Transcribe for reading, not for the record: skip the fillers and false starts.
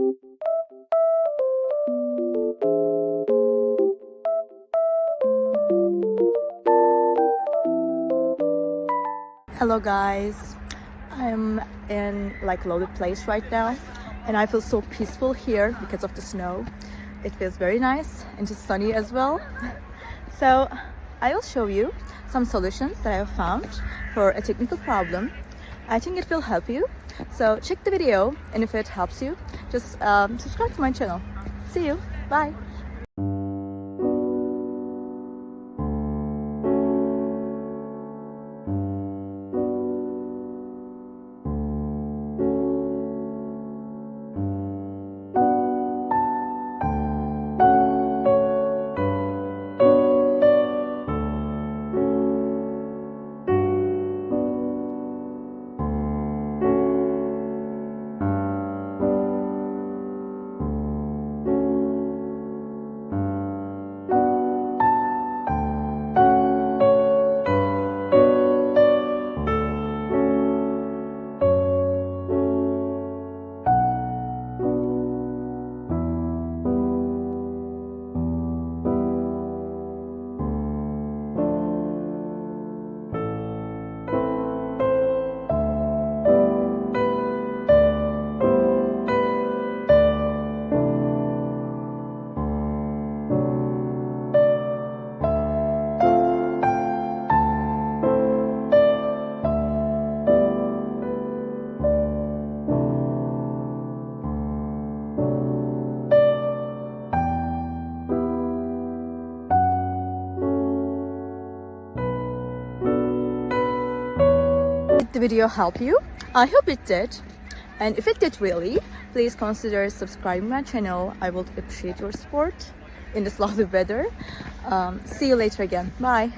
Hello guys, I'm in like loaded place right now and I feel so peaceful here because of the snow. It feels very nice and just sunny as well. So I will show you some solutions that I have found for a technical problem. I think it will help you. So check the video, and if it helps you, just subscribe to my channel. See you. Bye. Did the video help you? I hope it did. And if it did really, please consider subscribing my channel. I would appreciate your support in this lovely weather. See you later again. Bye.